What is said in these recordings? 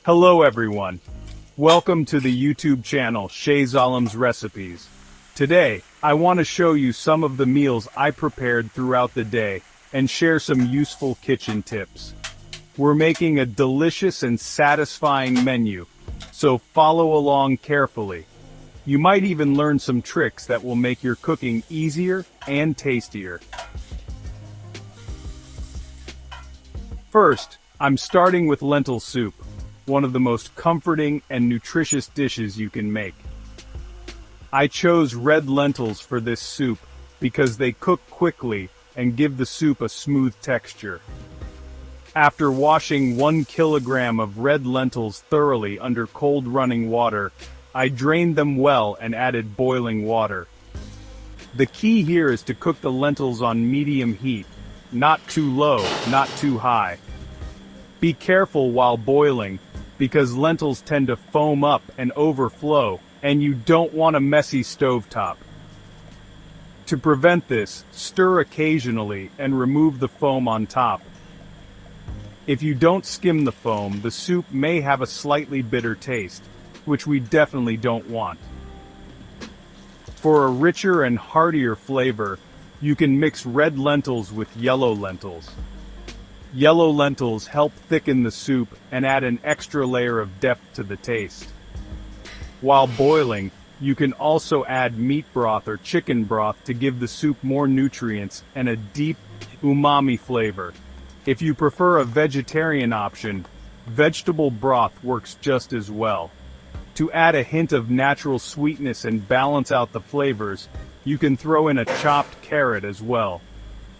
Hello everyone. Welcome to the YouTube channel Shea Zalim's Recipes. Today, I want to show you some of the meals I prepared throughout the day and share some useful kitchen tips. We're making a delicious and satisfying menu, so follow along carefully. You might even learn some tricks that will make your cooking easier and tastier. First, I'm starting with lentil soup, one of the most comforting and nutritious dishes you can make. I chose red lentils for this soup because they cook quickly and give the soup a smooth texture. After washing 1 kilogram of red lentils thoroughly under cold running water, I drained them well and added boiling water. The key here is to cook the lentils on medium heat, not too low, not too high. Be careful while boiling, because lentils tend to foam up and overflow, and you don't want a messy stovetop. To prevent this, stir occasionally and remove the foam on top. If you don't skim the foam, the soup may have a slightly bitter taste, which we definitely don't want. For a richer and heartier flavor, you can mix red lentils with yellow lentils. Yellow lentils help thicken the soup and add an extra layer of depth to the taste. While boiling, you can also add meat broth or chicken broth to give the soup more nutrients and a deep, umami flavor. If you prefer a vegetarian option, vegetable broth works just as well. To add a hint of natural sweetness and balance out the flavors, you can throw in a chopped carrot as well.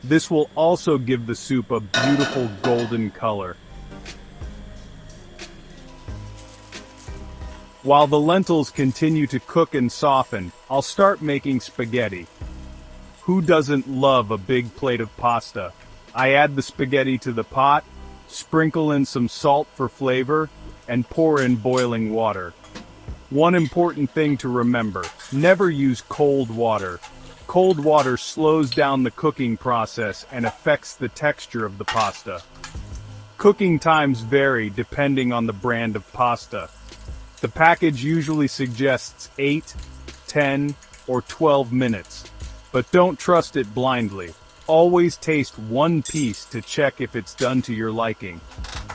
This will also give the soup a beautiful golden color. While the lentils continue to cook and soften, I'll start making spaghetti. Who doesn't love a big plate of pasta? I add the spaghetti to the pot, sprinkle in some salt for flavor, and pour in boiling water. One important thing to remember: never use cold water. Cold water slows down the cooking process and affects the texture of the pasta. Cooking times vary depending on the brand of pasta. The package usually suggests 8, 10, or 12 minutes, but don't trust it blindly. Always taste one piece to check if it's done to your liking.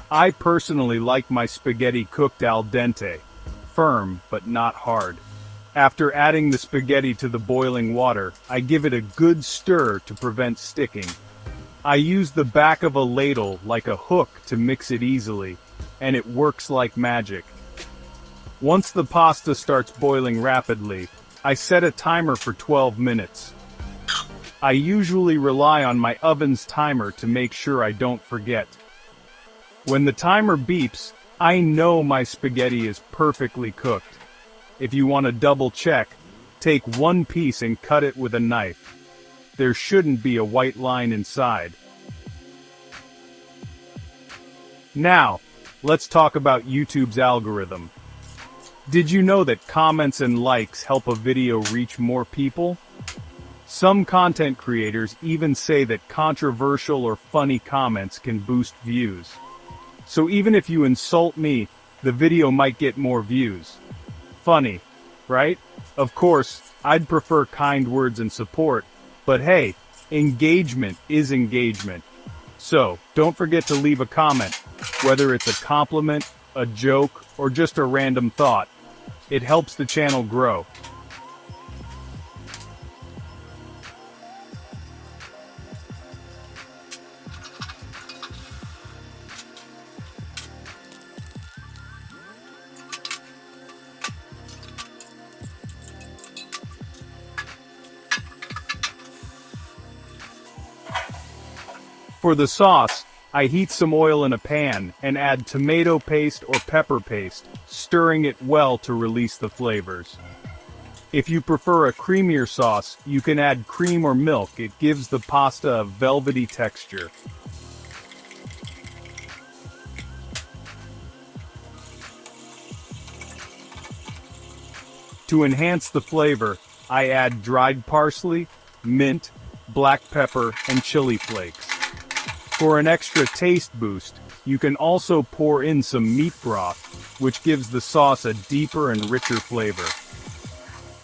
I personally like my spaghetti cooked al dente, firm but not hard. After adding the spaghetti to the boiling water, I give it a good stir to prevent sticking. I use the back of a ladle like a hook to mix it easily, and it works like magic. Once the pasta starts boiling rapidly, I set a timer for 12 minutes. I usually rely on my oven's timer to make sure I don't forget. When the timer beeps, I know my spaghetti is perfectly cooked. If you want to double check, take one piece and cut it with a knife. There shouldn't be a white line inside. Now, let's talk about YouTube's algorithm. Did you know that comments and likes help a video reach more people? Some content creators even say that controversial or funny comments can boost views. So even if you insult me, the video might get more views. Funny, right? Of course, I'd prefer kind words and support, but hey, engagement is engagement. So, don't forget to leave a comment, whether it's a compliment, a joke, or just a random thought. It helps the channel grow. For the sauce, I heat some oil in a pan and add tomato paste or pepper paste, stirring it well to release the flavors. If you prefer a creamier sauce, you can add cream or milk. It gives the pasta a velvety texture. To enhance the flavor, I add dried parsley, mint, black pepper, and chili flakes. For an extra taste boost, you can also pour in some meat broth, which gives the sauce a deeper and richer flavor.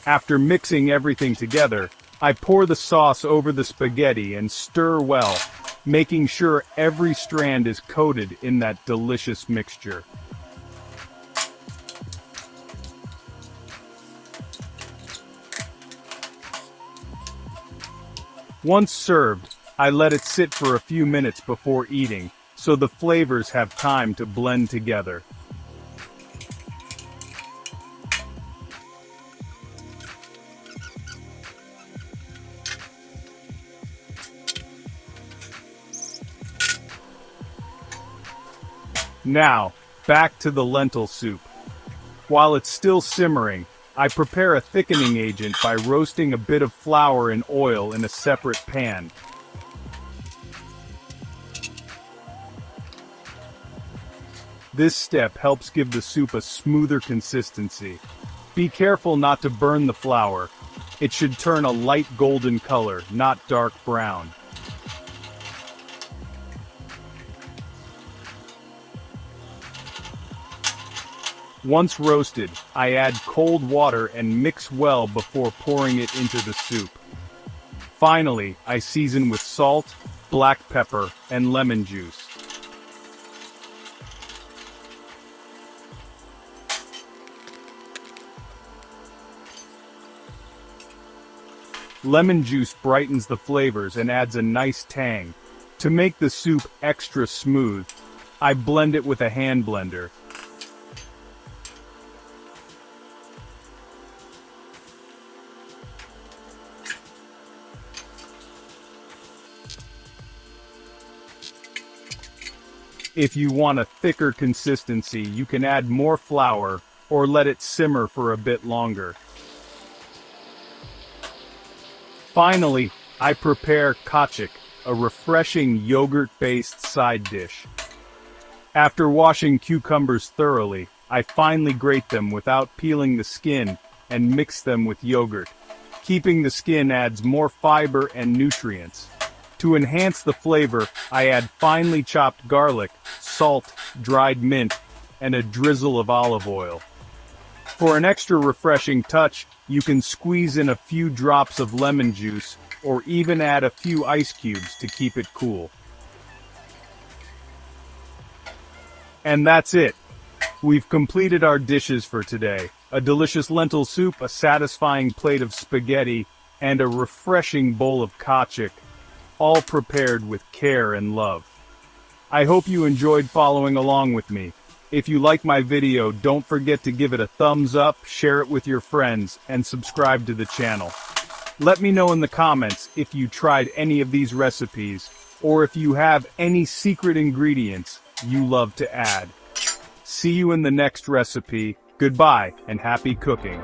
After mixing everything together, I pour the sauce over the spaghetti and stir well, making sure every strand is coated in that delicious mixture. Once served, I let it sit for a few minutes before eating, so the flavors have time to blend together. Now, back to the lentil soup. While it's still simmering, I prepare a thickening agent by roasting a bit of flour in oil in a separate pan. This step helps give the soup a smoother consistency. Be careful not to burn the flour. It should turn a light golden color, not dark brown. Once roasted, I add cold water and mix well before pouring it into the soup. Finally, I season with salt, black pepper, and lemon juice. Lemon juice brightens the flavors and adds a nice tang. To make the soup extra smooth, I blend it with a hand blender. If you want a thicker consistency, you can add more flour or let it simmer for a bit longer. Finally, I prepare kachik, a refreshing yogurt-based side dish. After washing cucumbers thoroughly, I finely grate them without peeling the skin and mix them with yogurt. Keeping the skin adds more fiber and nutrients. To enhance the flavor, I add finely chopped garlic, salt, dried mint, and a drizzle of olive oil. For an extra refreshing touch, you can squeeze in a few drops of lemon juice or even add a few ice cubes to keep it cool. And that's it. We've completed our dishes for today. A delicious lentil soup, a satisfying plate of spaghetti, and a refreshing bowl of kachik, all prepared with care and love. I hope you enjoyed following along with me. If you like my video, don't forget to give it a thumbs up, share it with your friends, and subscribe to the channel. Let me know in the comments if you tried any of these recipes, or if you have any secret ingredients you love to add. See you in the next recipe. Goodbye, and happy cooking.